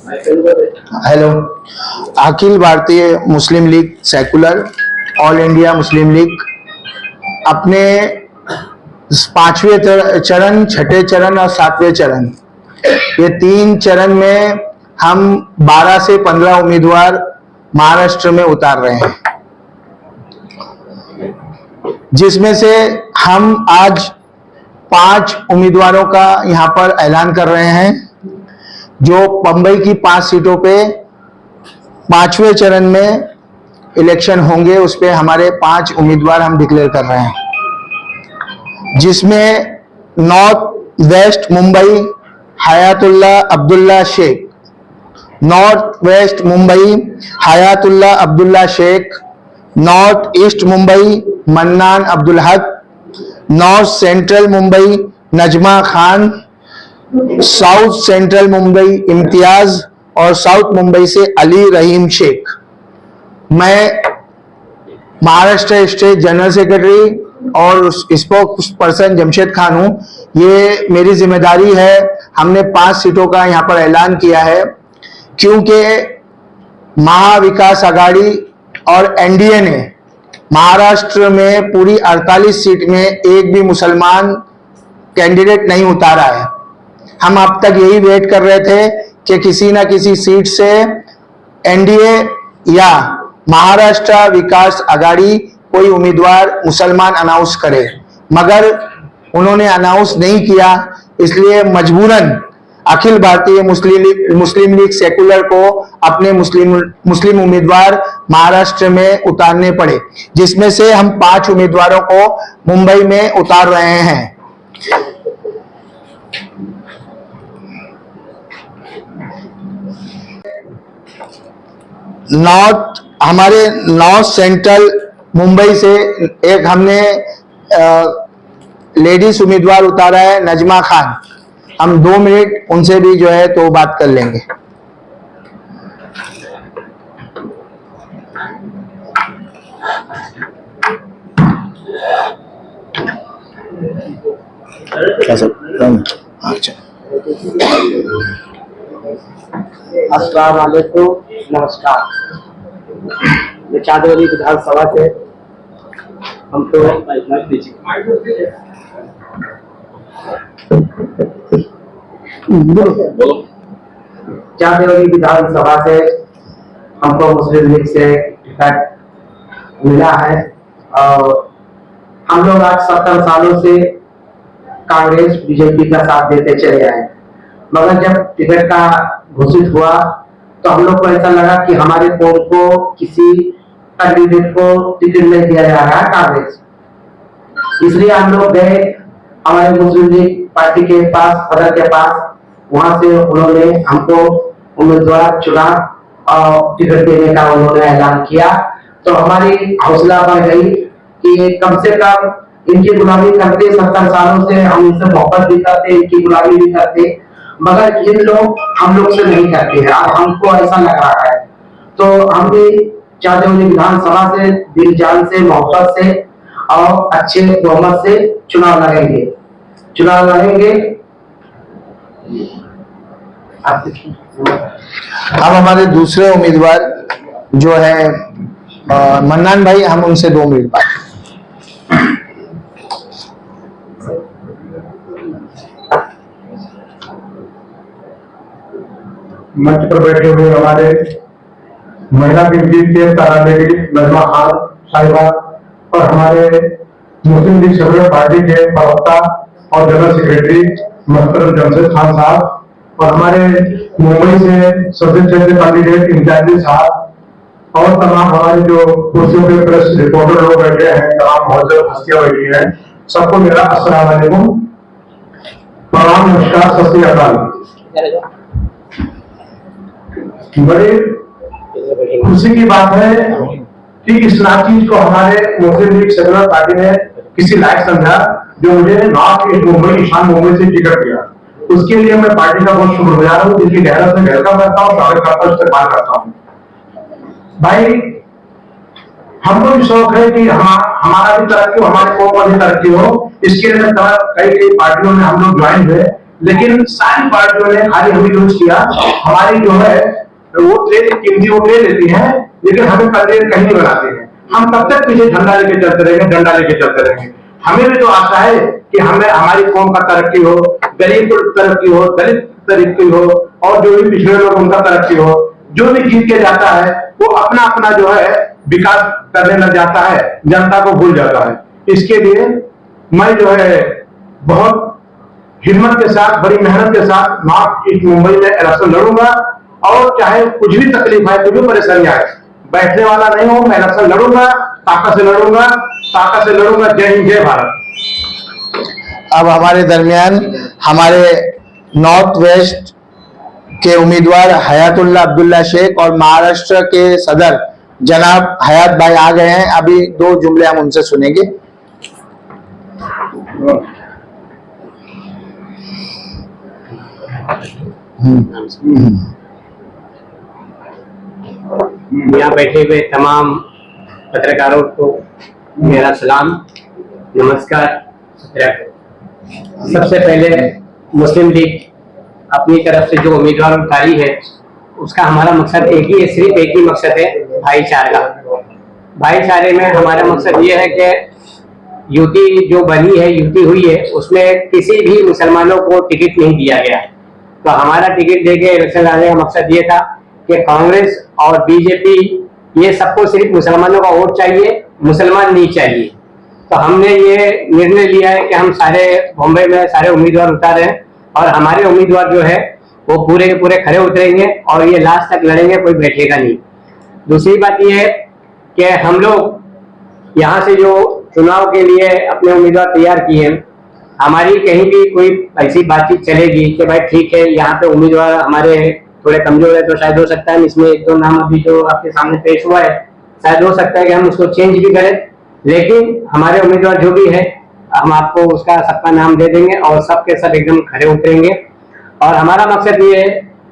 Hello, Akhil Bharatiya Muslim league secular, all India Muslim league अपने पांचवें चरण, छठे चरण और सातवें चरण, ये तीन चरण में हम 12 से 15 उम्मीदवार महाराष्ट्र में उतार रहे हैं, जिसमें से हम आज 5 उम्मीदवारों का यहां पर ऐलान कर रहे हैं। जो बंबई की 5 सीटों पे 5वें चरण में इलेक्शन होंगे, उस पे हमारे 5 उम्मीदवार हम डिक्लेयर कर रहे हैं, जिसमें north west Mumbai Hayatullah Abdullah Shaikh, north west Mumbai Hayatullah Abdullah Shaikh, north east Mumbai Mannan Abdul Haq, north central Mumbai Najma Khan, south central Mumbai Imtiaz और साउथ मुंबई से अली रहीम शेख। मैं महाराष्ट्र स्टेट जनरल सेक्रेटरी और स्पोक्स पर्सन जमशेद खान हूं। ये मेरी जिम्मेदारी है। हमने 5 सीटों का यहां पर ऐलान किया है, क्योंकि महाविकास आघाड़ी और एनडीए ने महाराष्ट्र में पूरी 48 सीट में एक भी मुसलमान कैंडिडेट नहीं उतारा है। हम अब तक यही वेट कर रहे थे कि किसी ना किसी सीट से एनडीए या महाराष्ट्र विकास आघाड़ी कोई उम्मीदवार मुसलमान अनाउंस करे, मगर उन्होंने अनाउंस नहीं किया। इसलिए मजबूरन अखिल भारतीय मुस्लिम लीग सेकुलर को अपने मुस्लिम उम्मीदवार महाराष्ट्र में उतारने पड़े, जिसमें से हम 5 उम्मीदवारों को मुंबई में उतार रहे हैं। हमारे नॉर्थ सेंट्रल मुंबई से एक हमने लेडीज उम्मीदवार उतारा है, नजमा खान। हम 2 मिनट उनसे भी जो है तो बात कर लेंगे। अस्सलाम वालेकुम, नमस्कार। मैं चांदौली विधानसभा से हमको चांदौली विधानसभा से हमको मुस्लिम लीग से टिकट मिला है और हम लोग आज 70 सालों से कांग्रेस बीजेपी का साथ देते चले आए, मगर जब टिकट का घोषित हुआ तो हम लोग को ऐसा लगा कि हमारे कौम को किसी कैंडिडेट को टिकट नहीं दिया जा रहा है कांग्रेस। इसलिए हम लोग गए हमारे मुस्लिम लीग पार्टी के पास, सदर के पास। वहां से उन्होंने हमको उम्मीदवार चुना और टिकट देने का उन्होंने ऐलान किया। तो हमारी हौसला बढ़ गई कि कम से कम इनकी गुलामी करते 70 सालों से हम इनसे मोहब्बत भी करते, इनकी गुलामी भी करते, मगर ये लोग हम लोग से नहीं करते हैं। अब हमको ऐसा लग रहा है, तो हम भी चांदौली विधानसभा से दिल जान से, मोहब्बत से और अच्छे बहुमत से चुनाव लड़ेंगे। अब हमारे दूसरे उम्मीदवार जो है मन्नान भाई, हम उनसे 2 मिनट बात। मंच पर बैठे हुए हमारे महिला गिनती के तारा देवी नजमा खान साहिबा और हमारे मुस्लिम लीग सेकुलर पार्टी के प्रवक्ता और जनरल सेक्रेटरी मोहतरम जमशेद खान साहब और हमारे मुंबई से सबसे अच्छे कैंडिडेट इम्तियाजी साहब और तमाम हमारे जो कुर्सियों पे प्रेस रिपोर्टर लोग बैठे हैं, तमाम मौजूद हस्तियां बैठी हैं, सबको मेरा अस्सलाम वालेकुम, प्रणाम, नमस्कार, सत श्री अकाल। बड़ी खुशी की बात है कि इस चीज को हमारे मुस्लिम लीग सेकुलर पार्टी ने किसी लायक समझा, जो मुझे नॉर्थ ईस्ट मुंबई, ईशान मुंबई से टिकट दिया। उसके लिए मैं पार्टी का बहुत शुक्रगुजार हूँ, जिसकी गहराई से वेलकम करता हूँ, स्वागत करता हूँ, इस्तेमाल करता हूँ। भाई, हमको भी शौक है कि हमारा भी तरक्की हो, हमारे कौम की तरक्की हो। इसके लिए कई पार्टियों में हम लोग ज्वाइन हुए, लेकिन सारी पार्टियों ने खाली हमें यूज किया। हमारी जो है वो ट्रेन कीमती वो ट्रेन लेती है, लेकिन हमें कंटेन कहीं नहीं बनाते हैं। हम तब तक पीछे झंडा लेके चलते रहेंगे, डंडा लेके चलते रहेंगे। हमें भी तो आशा है कि हमें हमारी कौम का तरक्की हो, गरीब को तरक्की हो, दलित तरक्की हो, और जो भी पिछड़े लोग उनका तरक्की हो। जो भी जीत के जाता है वो अपना अपना जो है विकास करने लग जाता है, जनता को भूल जाता है। इसके लिए मैं जो है बहुत हिम्मत के साथ, बड़ी मेहनत के साथ नॉर्थ ईस्ट मुंबई में इलेक्शन लड़ूंगा, और चाहे कुछ भी तकलीफ आए, कुछ भी परेशानी आए, बैठने वाला नहीं हूं। मैं इलेक्शन लड़ूंगा, ताकत से लड़ूंगा, ताकत से लड़ूंगा। जय हिंद, जय भारत। अब हमारे दरमियान हमारे नॉर्थ वेस्ट के उम्मीदवार हयातुल्ला अब्दुल्ला शेख और महाराष्ट्र के सदर जनाब हयात भाई आ गए हैं। अभी 2 जुमले हम उनसे सुनेंगे। यहाँ बैठे हुए तमाम पत्रकारों को मेरा सलाम, नमस्कार। सबसे पहले मुस्लिम लीग अपनी तरफ से जो उम्मीदवार उतारी है उसका हमारा मकसद एक ही है, सिर्फ एक ही मकसद है, भाईचारा। भाईचारे में हमारा मकसद ये है कि यूटी जो बनी है, यूटी हुई है, उसमें किसी भी मुसलमानों को टिकट नहीं दिया गया। तो हमारा टिकट देके इलेक्शन लड़ने का मकसद ये था कि कांग्रेस और बीजेपी ये सबको सिर्फ मुसलमानों का वोट चाहिए, मुसलमान नहीं चाहिए। तो हमने ये निर्णय लिया है कि हम सारे बॉम्बे में सारे उम्मीदवार उतारे हैं, और हमारे उम्मीदवार जो है वो पूरे के पूरे खड़े उतरेंगे और ये लास्ट तक लड़ेंगे, कोई बैठेगा नहीं। दूसरी बात ये है कि हम लोग यहाँ से जो चुनाव के लिए अपने उम्मीदवार तैयार किए हैं, हमारी कहीं भी कोई ऐसी बातचीत चलेगी कि भाई ठीक है यहाँ पे उम्मीदवार हमारे थोड़े कमजोर है, तो शायद हो सकता है इसमें 1-2 नाम अभी जो आपके सामने पेश हुआ है, शायद हो सकता है कि हम उसको चेंज भी करें। लेकिन हमारे उम्मीदवार जो भी है हम आपको उसका सबका नाम दे देंगे और सब के सब एकदम खड़े उतरेंगे। और हमारा मकसद ये है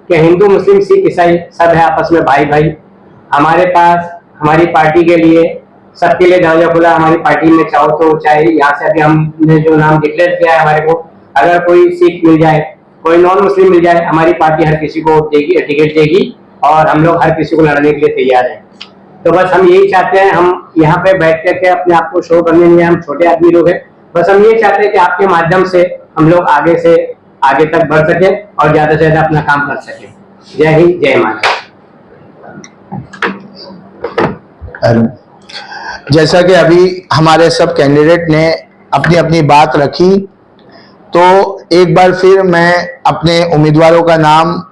कि हिंदू, मुस्लिम, सिख, ईसाई सब है आपस में भाई भाई। हमारे पास हमारी पार्टी के लिए सबके लिए दरवाजा खुला। हमारी पार्टी में चाहो तो चाहे यहाँ से अभी हमने जो नाम डिक्लेयर किया है हमारे को, अगर कोई सिख मिल जाए, कोई नॉन मुस्लिम मिल जाए, हमारी पार्टी हर किसी को देगी, टिकट देगी, और हम लोग हर किसी को लड़ने के लिए तैयार हैं। तो बस हम यही चाहते हैं, हम यहाँ पे बैठ करके अपने आप को शो करने में, हम छोटे आदमी लोग हैं, बस हम ये चाहते हैं कि आपके माध्यम से हम लोग आगे से आगे तक बढ़ सके और ज्यादा से ज्यादा अपना काम कर सके। जय हिंद, जय माता। जैसा कि अभी हमारे सब कैंडिडेट ने अपनी अपनी बात रखी, तो एक बार फिर मैं अपने उम्मीदवारों का नाम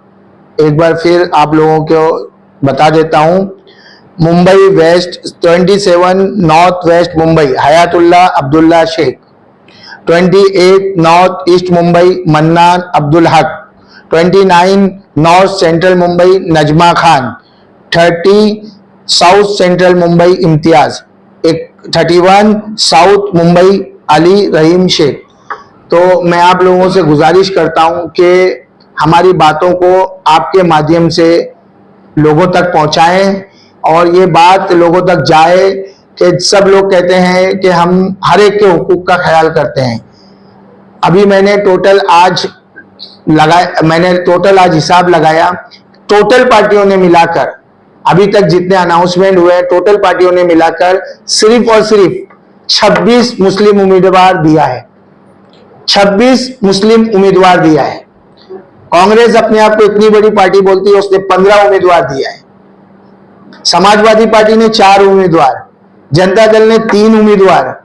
एक बार फिर आप लोगों को बता देता हूं। Mumbai west 27 north west Mumbai Hayatullah Abdullah Shaikh, 28 north east Mumbai Mannan Abdul Haq, 29 north central Mumbai Najma Khan, 30 south central Mumbai Imtiaz, 31 south Mumbai Ali Rahim Shaikh. तो मैं आप लोगों से गुजारिश करता हूं कि हमारी बातों को आपके माध्यम से लोगों तक पहुंचाएं और ये बात लोगों तक जाए कि सब लोग कहते हैं कि हम हर एक के हुकूक का ख्याल करते हैं। अभी मैंने टोटल आज हिसाब लगाया, टोटल पार्टियों ने मिलाकर अभी तक जितने अनाउंसमेंट हुए टोटल पार्टियों ने मिलाकर सिर्फ और सिर्फ 26 मुस्लिम उम्मीदवार दिया है, 26 मुस्लिम उम्मीदवार दिया है। कांग्रेस अपने आप को इतनी बड़ी पार्टी बोलती है, उसने 15 उम्मीदवार दिया है। समाजवादी पार्टी ने 4 उम्मीदवार, जनता दल ने 3 उम्मीदवार,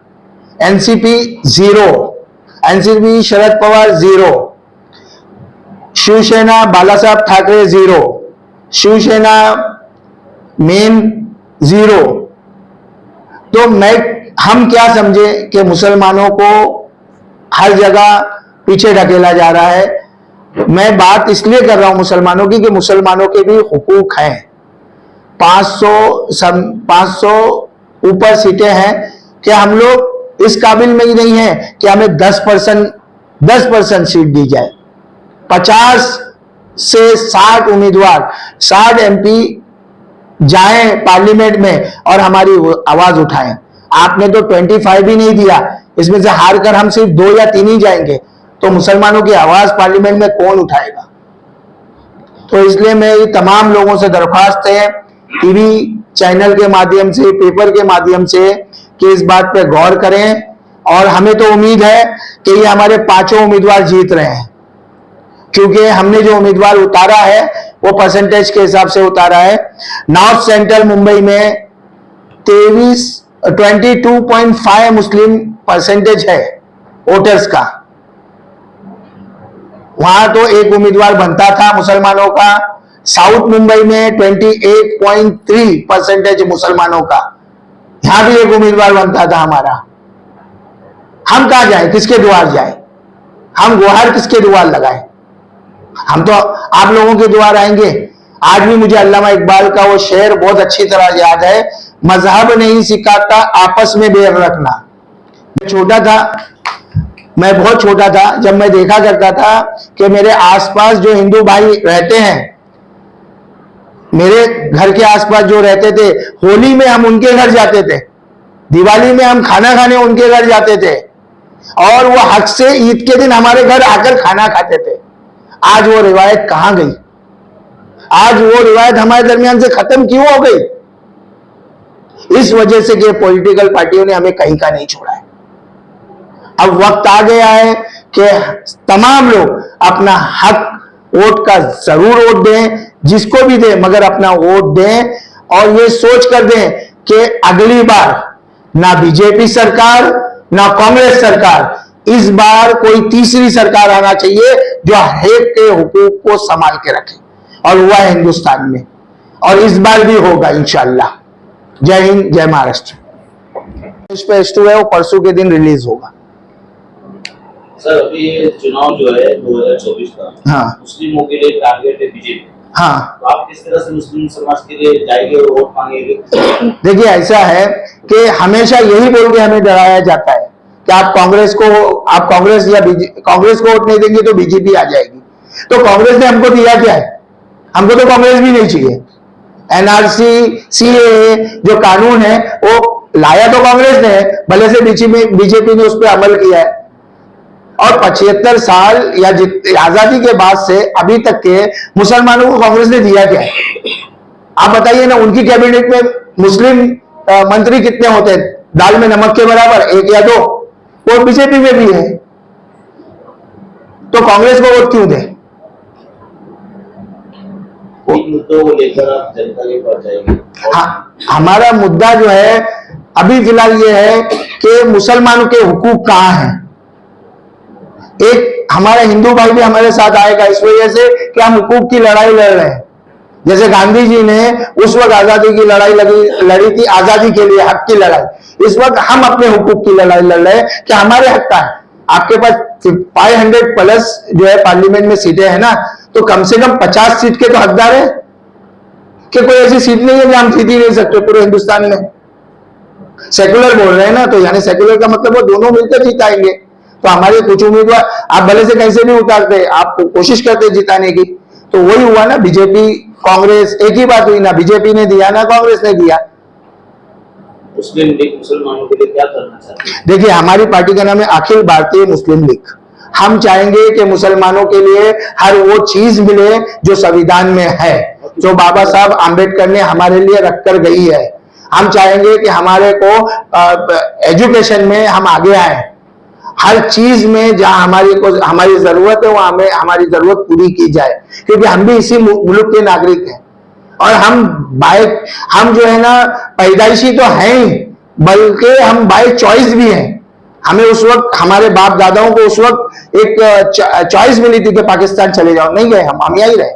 NCP 0, NCP Sharad Pawar 0, Shiv Sena Balasaheb Thackeray 0, Shiv Sena main 0। तो हम क्या समझे कि मुसलमानों को हर जगह पीछे ढकेला जा रहा है। मैं बात इसलिए कर रहा हूं मुसलमानों की कि मुसलमानों के भी हुकूक हैं। 500 ऊपर सीटें हैं कि हम लोग इस काबिल में ही नहीं है कि हमें 10% सीट दी जाए। 50 से 60 उम्मीदवार, 60 एमपी जाएं पार्लियामेंट में और हमारी आवाज उठाएं। आपने तो 25 भी नहीं दिया, इसमें से हार कर हम सिर्फ 2 या 3 ही जाएंगे। तो मुसलमानों की आवाज पार्लियामेंट में कौन उठाएगा? तो इसलिए मेरी तमाम लोगों से दरख्वास्त है, टीवी चैनल के माध्यम से, पेपर के माध्यम से, कि इस बात पे गौर करें। और हमें तो उम्मीद है कि ये हमारे पांचों उम्मीदवार जीत रहे हैं, क्योंकि हमने जो उम्मीदवार उतारा है वो परसेंटेज के हिसाब से उतारा है। नॉर्थ सेंट्रल मुंबई में 22.5 मुस्लिम परसेंटेज है वोटर्स का। वहां तो एक उम्मीदवार बनता था मुसलमानों का। साउथ मुंबई में 28.3 परसेंटेज मुसलमानों का, यहां भी एक उम्मीदवार बनता था हमारा। हम कहां जाए, किसके द्वार जाए? हम गुहार किसके द्वार लगाए? हम तो आप लोगों के द्वार आएंगे। आज भी मुझे अल्लामा इकबाल का वो शेर बहुत अच्छी तरह याद है, मजहब नहीं सिखाता आपस में बैर रखना। मैं बहुत छोटा था जब मैं देखा करता था कि मेरे आसपास जो हिंदू भाई रहते हैं, मेरे घर के आसपास जो रहते थे, होली में हम उनके घर जाते थे, दिवाली में हम खाना खाने उनके घर जाते थे, और वो हक से ईद के दिन हमारे घर आकर खाना खाते थे। आज वो रिवायत कहां गई? आज वो रिवायत हमारे दरमियान से खत्म क्यों हो गई? इस वजह से कि पॉलिटिकल पार्टियों ने हमें कहीं का नहीं छोड़ा है। अब वक्त आ गया है कि तमाम लोग अपना हक वोट का जरूर वोट दें, जिसको भी दें, मगर अपना वोट दें और ये सोच कर दें कि अगली बार ना बीजेपी सरकार ना कांग्रेस सरकार, इस बार कोई तीसरी सरकार आना चाहिए जो हर एक के हुकूक को संभाल के रखे, और हुआ है हिंदुस्तान में, और इस बार भी होगा इंशाअल्लाह। जय हिंद, जय महाराष्ट्र। इस पे S2 है, वो परसों के दिन रिलीज होगा। सर, अभी ये चुनाव जो है 2024 का, हाँ, मुस्लिमों के लिए टारगेट है बीजेपी। हाँ, तो आप किस तरह से मुस्लिम समाज के लिए जाएंगे और वोट मांगेंगे? देखिए ऐसा है कि हमेशा यही बोल के हमें डराया जाता है कि आप कांग्रेस को वोट नहीं देंगे तो बीजेपी आ जाएगी। तो कांग्रेस ने हमको दिया क्या है? हमको तो कांग्रेस भी नहीं चाहिए। एनआरसी, सीएए जो कानून है वो लाया तो कांग्रेस ने, भले से बीजेपी ने उस पर अमल किया है। और 75 साल या आजादी के बाद से अभी तक के मुसलमानों को कांग्रेस ने दिया क्या है? आप बताइए ना। उनकी कैबिनेट में मुस्लिम मंत्री कितने होते हैं? दाल में नमक के बराबर, 1 या 2। वो बीजेपी में भी है, तो कांग्रेस को वोट क्यों दे? मुद्दों को लेकर आप जनता के पास जाएंगे? हाँ, हमारा मुद्दा जो है अभी फिलहाल ये है कि मुसलमानों के हुकूक कहां हैं। एक हमारा हिंदू भाई भी हमारे साथ आएगा इस वजह से कि हम हुकूक की लड़ाई लड़ रहे हैं। जैसे गांधी जी ने उस वक्त आजादी की लड़ाई लड़ी थी, आजादी के लिए हक की लड़ाई। इस वक्त हम अपने हुकूक की लड़ाई लड़ रहे हैं कि हमारे हक का है। आपके पास 500 प्लस जो है पार्लियामेंट में सीटें हैं ना, तो कम से कम 50 सीट के तो हकदार है। कि कोई ऐसी सीट नहीं है जो हम जीत ही नहीं सकते पूरे हिंदुस्तान में। सेकुलर बोल रहे हैं ना, तो यानी सेकुलर का मतलब वो दोनों मिलकर जिताएंगे। तो हमारे कुछ उम्मीदवार आप भले से कैसे भी उतारते, आप कोशिश करते जिताने की, तो वही हुआ ना। बीजेपी कांग्रेस एक ही बात हुई ना, बीजेपी ने दिया ना कांग्रेस ने दिया। मुस्लिम लीग मुसलमानों के लिए क्या करना चाहती है? देखिए, हमारी पार्टी का नाम है अखिल भारतीय मुस्लिम लीग। हम चाहेंगे कि मुसलमानों के लिए हर वो चीज मिले जो संविधान में है, जो बाबा साहब आंबेडकर ने हमारे लिए रखकर गई है। हम चाहेंगे कि हमारे को एजुकेशन में हम आगे आए, हर चीज में जहां हमारी जरूरत है वहां हमें हमारी जरूरत पूरी की जाए, क्योंकि हम भी इसी मुल्क के नागरिक हैं। और हम जो है ना पैदाइशी तो हैं ही, बल्कि हम बाय चॉइस भी हैं। हमें उस वक्त हमारे बाप दादाओं को उस वक्त एक चॉइस मिली थी कि पाकिस्तान चले जाओ, नहीं गए, हम यहीं रहे।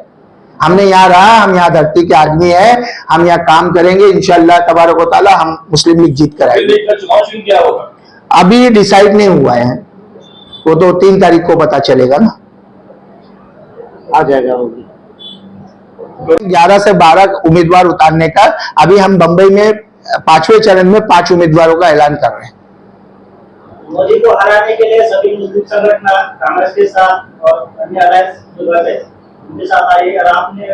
हमने यहाँ रहा, हम यहाँ धरती के आदमी हैं, हम यहाँ काम करेंगे इंशाअल्लाह तबारक व तआला। हम मुस्लिम लीग जीत कर आएंगे। चुनाव चिन्ह क्या होगा? अभी डिसाइड नहीं हुआ है, वो तो 3 तारीख को पता चलेगा ना। आ जाएगा होगी। 11 से 12 उम्मीदवार उतारने का अभी हम बंबई में 5वें चरण में 5 उम्मीदवारों का ऐलान कर रहे हैं। मोदी को हराने के लिए सभी मुस्लिम संगठन कांग्रेस के साथ और अन्य अलायंस जो है उनके साथ आए। अगर आपने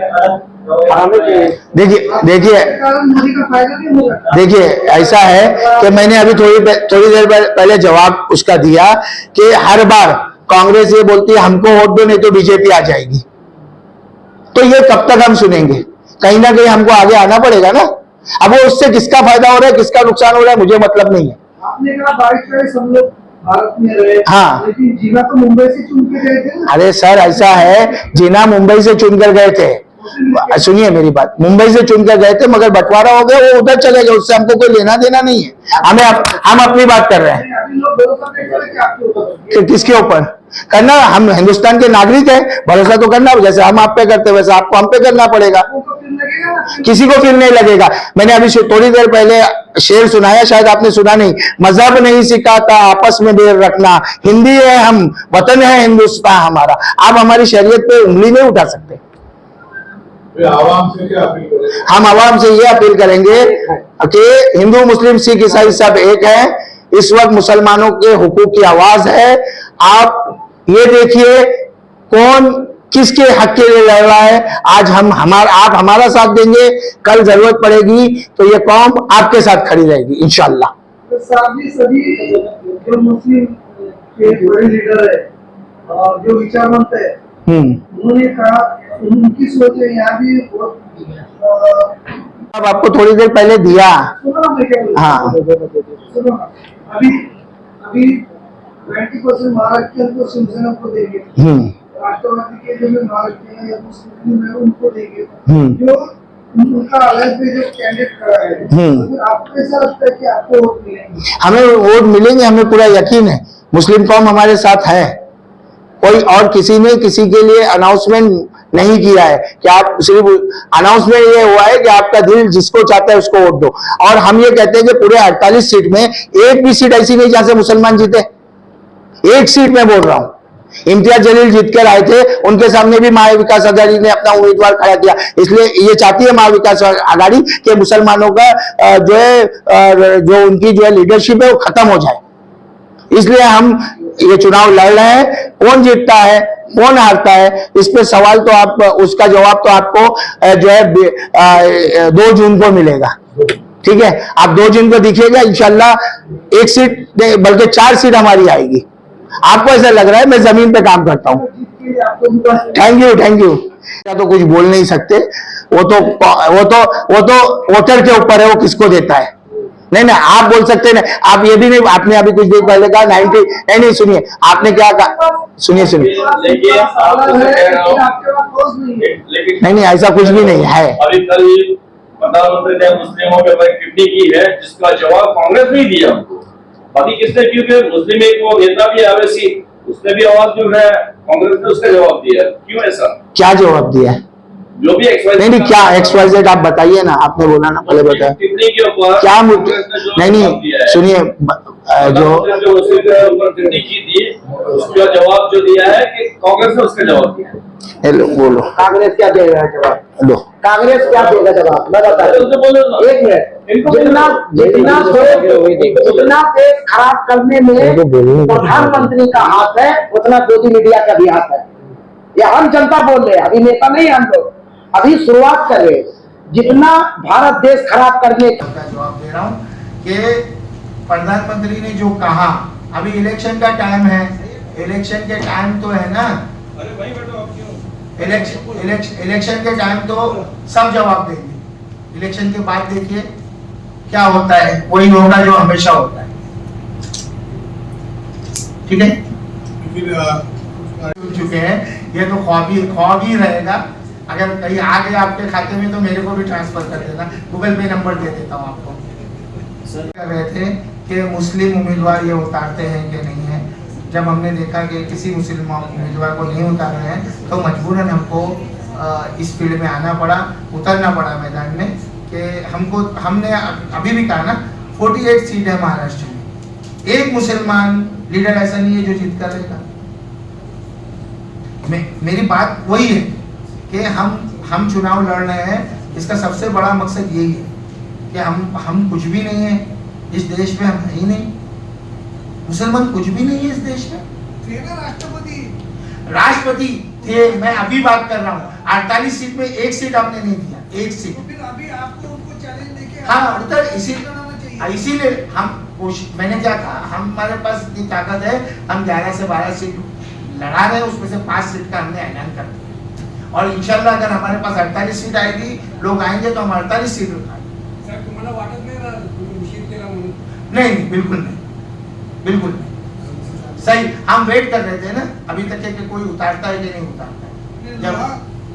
देखिए ऐसा है कि मैंने अभी थोड़ी देर पहले जवाब उसका दिया कि हर बार कांग्रेस ये बोलती है हमको वोट दो नहीं तो बीजेपी आ जाएगी। तो ये कब तक हम सुनेंगे? कहीं ना कहीं हमको आगे आना पड़ेगा ना। अब वो उससे किसका फायदा हो रहा है किसका नुकसान हो रहा है मुझे मतलब नहीं है। आपने कहा 22 हम लोग भारत में रहे, हाँ। लेकिन जीना तो मुंबई से चुन के गए थे ना। अरे सर ऐसा है, जीना मुंबई से चुनकर गए थे, सुनिए मेरी बात, मुंबई से चुनकर गए थे मगर बंटवारा हो गया, वो उधर चले गए, उससे हमको कोई लेना देना नहीं है। हम अपनी बात कर रहे हैं। अभी लोग भरोसा नहीं कर रहे कि आपके ऊपर किसके ऊपर करना? हम हिंदुस्तान के नागरिक हैं, भरोसा तो करना, जैसे हम आप पे करते हैं वैसे आपको हम पे करना पड़ेगा। किसी को फिर नहीं लगेगा। मैंने अभी थोड़ी देर पहले शेर सुनाया, शायद आपने सुना नहीं। मजहब नहीं सिखाता आपस में बैर रखना, हिंदी है हम, वतन है हिंदुस्तान हमारा। आप हमारी शरीयत पे उंगली नहीं उठा सकते। आवाम से क्या अपील करेंगे? हम आवाम से ये अपील करेंगे कि हिंदू मुस्लिम सिख ईसाई सब एक है। इस वक्त मुसलमानों के हुकूक की आवाज है। आप ये देखिए कौन किसके हक के लिए लड़ रहा है। आज आप हमारा साथ देंगे, कल जरूरत पड़ेगी तो ये कौम आपके साथ खड़ी रहेगी इंशाअल्लाह। तो सभी जो मुस्लिम के बड़े लीडर है और जो विचारवंत है, उन्होंने कहा उनकी सोच है यहाँ भी अब आपको थोड़ी देर पहले दिया। सुनो ना मैं क्या बोल रहा हूँ। हाँ सुनो ना, अभी 90% महाराष्ट्र को शिवसेना को देंगे, राष्ट्रवादी के जो महाराष्ट्र है या मुस्लिम है उनको देंगे, जो उनका अलग पे जो कैंडिडेट खड़ा है, तो आपको ऐसा लगता है कि आपको वोट मिलेंगे? हमें वोट मिलेंगे, हमें पूरा यकीन है। मुस्लिम कौम हमारे साथ है। कोई और किसी ने किसी के लिए अनाउंसमेंट नहीं किया है कि आप, सिर्फ अनाउंसमेंट ये हुआ है कि आपका दिल जिसको चाहता है उसको वोट दो। और हम ये कहते हैं कि पूरे 48 सीट में एक भी सीट ऐसी नहीं जहां से मुसलमान जीते। एक सीट में बोल रहा हूं, इम्तियाज जलील जीत कर आए थे, उनके सामने भी महा विकास आघाड़ी ने अपना उम्मीदवार खड़ा किया। इसलिए ये चाहती है महा विकास आघाड़ी कि मुसलमानों का जो उनकी जो है लीडरशिप है वो खत्म हो जाए। इसलिए हम ये चुनाव लड़ रहे हैं। कौन जीतता है कौन हारता है इस पे सवाल तो आप, उसका जवाब तो आपको जो है 2 जून को मिलेगा। ठीक है, आप 2 जून को दिखिएगा इंशाल्लाह। एक सीट बल्कि 4 सीट हमारी आएगी। आपको ऐसा लग रहा है मैं जमीन पे काम करता हूँ। Thank you. तो कुछ बोल नहीं सकते, वो तो वोटर के ऊपर है वो किसको देता है। नहीं आप बोल सकते हैं। आप ये भी नहीं, आपने अभी कुछ देर पहले कहा 90 नहीं सुनिए आपने क्या कहा, सुनिए नहीं ऐसा कुछ भी नहीं है। अभी कल प्रधानमंत्री ने मुस्लिमों के ऊपर टिप्पणी की है जिसका जवाब कांग्रेस ने दिया। बाकी किसने? क्योंकि मुस्लिम एक वो नेता भी आवेसी, उसने भी आवाज जो है कांग्रेस ने उसका जवाब दिया। क्यों ऐसा? क्या जवाब दिया है? जो भी नहीं क्या XYZ आप बताइए ना, आपने बोला ना पहले बताया टिप्पणी के ऊपर क्या नहीं सुनिए जो मुस्लिम के ऊपर टिप्पणी की थी उसका जवाब जो दिया है कि कांग्रेस ने उसका जवाब दिया। हेलो बोलो, कांग्रेस क्या देगा जवाब? लो कांग्रेस क्या देगा जवाब? मैं बता रहा हूं। एक मिनट, जितना देश खराब करने में प्रधानमंत्री का हाथ है उतना मोदी मीडिया का भी हाथ है। ये हम जनता बोल रहे हैं, अभी नेता नहीं हम लोग, अभी शुरुआत कर रहे हैं। जितना भारत देश खराब करने का जवाब दे रहा हूँ कि प्रधानमंत्री ने जो कहा, अभी इलेक्शन का टाइम है, इलेक्शन के टाइम तो है ना, अरे भाई बैठो आप क्यों? इलेक्शन के टाइम तो सब जवाब देंगे। इलेक्शन के बाद देखिए क्या होता है, वही होगा जो हमेशा होता है। ठीक है, चुके हैं, ये तो ख्वाब ही रहेगा। अगर कहीं आ गया आपके खाते में तो मेरे को भी ट्रांसफर कर देना, गूगल पे नंबर दे देता हूँ आपको। कर रहे थे कि मुस्लिम उम्मीदवार ये उतारते हैं कि नहीं है। जब हमने देखा कि किसी मुस्लिम उम्मीदवार को नहीं उतार रहे हैं तो मजबूरन हमको इस फील्ड में आना पड़ा, उतरना पड़ा मैदान में। कि हमने अभी भी कहा ना 48 सीट है महाराष्ट्र में, एक मुसलमान लीडर ऐसा नहीं है जो जीत कर रहेगा। मेरी बात वही है कि हम चुनाव लड़ रहे हैं, इसका सबसे बड़ा मकसद यही है कि हम कुछ भी नहीं है इस देश में, हम है ही नहीं, मुसलमान कुछ भी नहीं है इस देश में। राष्ट्रपति थे, मैं अभी बात कर रहा हूँ, 48 सीट में एक सीट आपने नहीं दिया, एक सीट। तो फिर अभी आपको उनको चैलेंज देके हाँ उधर इसीलिए मैंने क्या कहा, हमारे पास इतनी ताकत है, हम 11 से 12 सीट लड़ा रहे हैं उसमें से 5 सीट का हमने ऐलान कर दिया और इंशाल्लाह अगर हमारे पास 48 सीट आएगी, लोग आएंगे तो हम 48 सीट उठाएंगे। सर तुम्हाला वाटत नाही ना तुम्ही उशीर केला म्हणून? नहीं, बिल्कुल नहीं, बिल्कुल नहीं। सही, हम वेट कर रहे थे ना अभी तक कि कोई उतारता है कि नहीं उतारता है। जब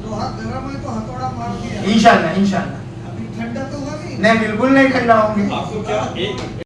लोहा गर्म है तो हथौड़ा मार दिया। इंशाल्लाह, इंशाल्लाह। अभी ठंडा तो हुआ नहीं। नहीं, बिल्कुल नहीं ठंडा होंगे। आपको क्या एक